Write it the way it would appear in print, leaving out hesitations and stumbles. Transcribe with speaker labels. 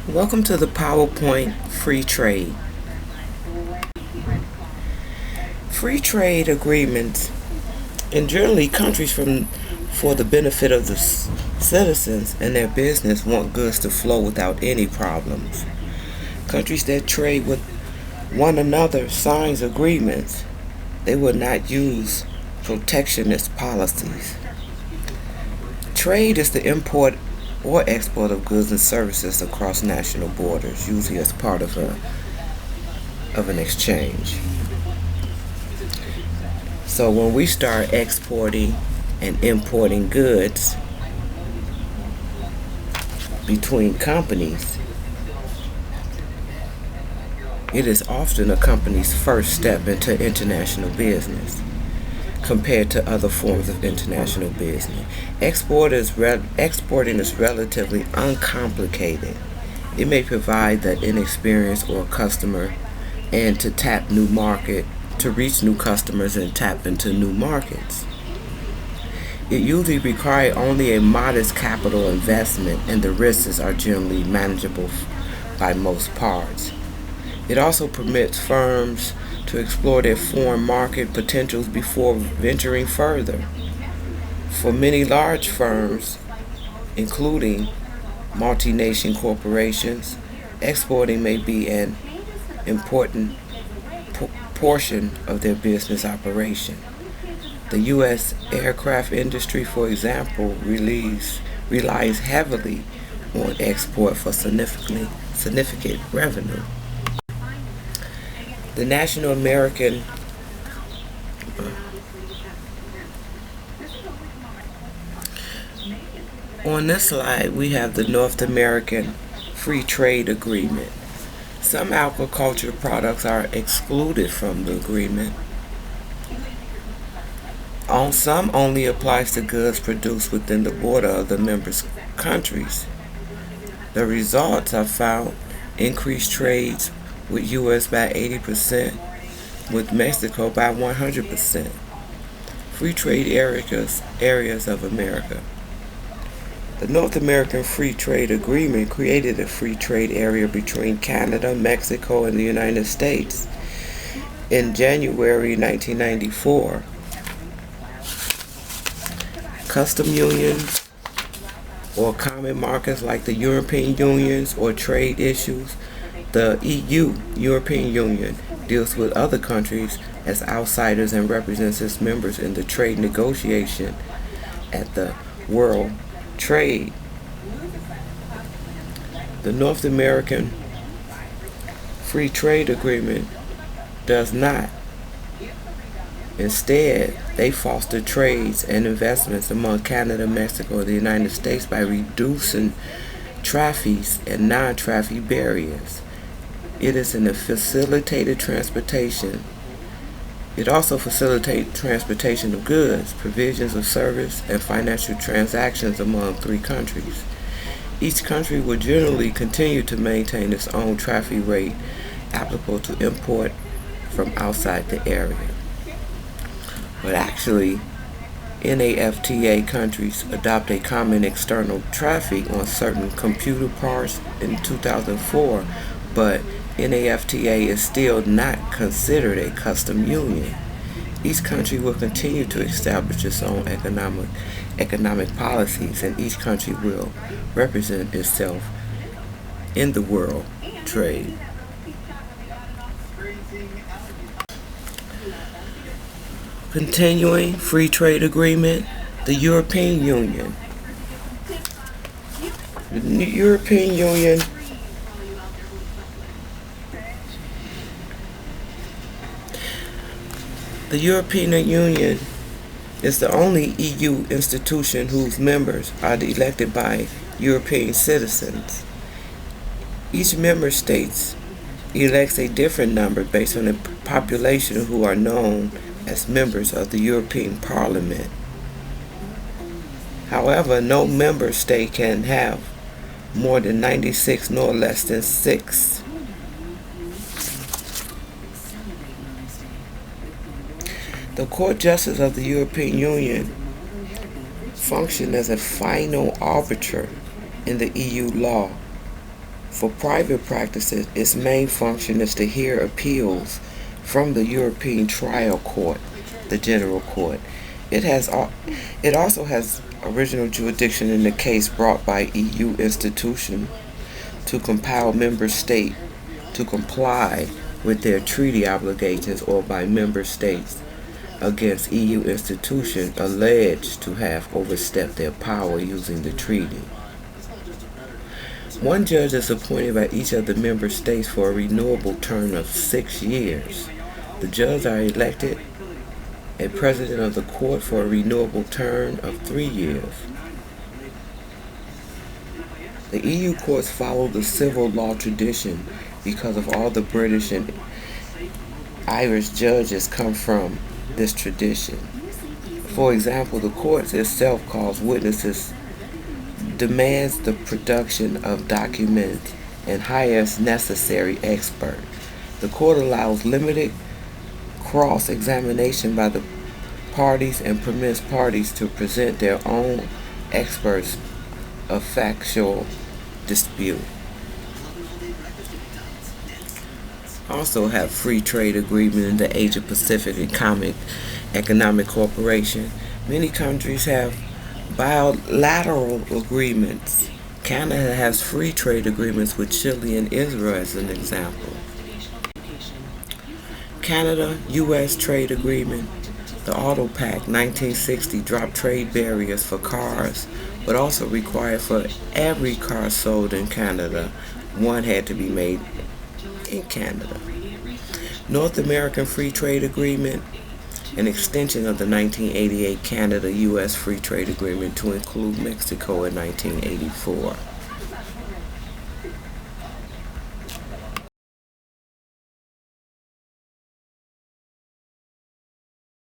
Speaker 1: Welcome to the PowerPoint Free Trade. Free trade agreements, and generally countries for the benefit of the citizens and their business want goods to flow without any problems. Countries that trade with one another signs agreements. They will not use protectionist policies. Trade is the import or export of goods and services across national borders, usually as part of an exchange. So when we start exporting and importing goods between companies, it is often a company's first step into international business compared to other forms of international business. Exporting is relatively uncomplicated. It may provide the inexperienced or customer and to reach new customers and tap into new markets. It usually requires only a modest capital investment, and the risks are generally manageable by most parts. It also permits firms to explore their foreign market potentials before venturing further. For many large firms, including multinational corporations, exporting may be an important portion of their business operation. The U.S. aircraft industry, for example, relies heavily on export for significant revenue. The National American On this slide, we have the North American Free Trade Agreement. Some agricultural products are excluded from the agreement. Some only applies to goods produced within the border of the member countries. The results are found increased trades with U.S. by 80%, with Mexico by 100%. Free trade areas of America. The North American Free Trade Agreement created a free trade area between Canada, Mexico, and the United States in January 1994. Custom unions or common markets like the European unions or trade issues. The EU, European Union, deals with other countries as outsiders and represents its members in the trade negotiation at the World Trade. The North American Free Trade Agreement does not. Instead, they foster trades and investments among Canada, Mexico, and the United States by reducing tariffs and non-tariff barriers. It also facilitates transportation of goods, provisions of service, and financial transactions among three countries. Each country will generally continue to maintain its own tariff rate applicable to import from outside the area. But actually, NAFTA countries adopt a common external tariff on certain computer parts in 2004, but NAFTA is still not considered a custom union. Each country will continue to establish its own economic policies, and each country will represent itself in the world trade. Continuing free trade agreement, the European Union. The European Union The European Union is the only EU institution whose members are elected by European citizens. Each member state elects a different number based on the population who are known as members of the European Parliament. However, no member state can have more than 96 nor less than 6. The Court Justice of the European Union function as a final arbiter in the EU law For private practices, its main function is to hear appeals from the European Trial Court, the General Court. It also has original jurisdiction in the case brought by EU institution to compel member state to comply with their treaty obligations, or by member states against EU institutions alleged to have overstepped their power using the treaty. One judge is appointed by each of the member states for a renewable term of 6 years. The judges are elected a president of the court for a renewable term of 3 years. The EU courts follow the civil law tradition because of all the British and Irish judges come from this tradition. For example, the court itself calls witnesses, demands the production of documents, and hires necessary experts. The court allows limited cross-examination by the parties and permits parties to present their own experts of factual dispute. Also have free trade agreement in the Asia Pacific Economic Cooperation. Many countries have bilateral agreements. Canada has free trade agreements with Chile and Israel as an example. Canada-U.S. trade agreement. The Auto Pact 1960 dropped trade barriers for cars, but also required for every car sold in Canada, one had to be made in Canada. North American Free Trade Agreement, an extension of the 1988 Canada-U.S. Free Trade Agreement to include Mexico in 1984.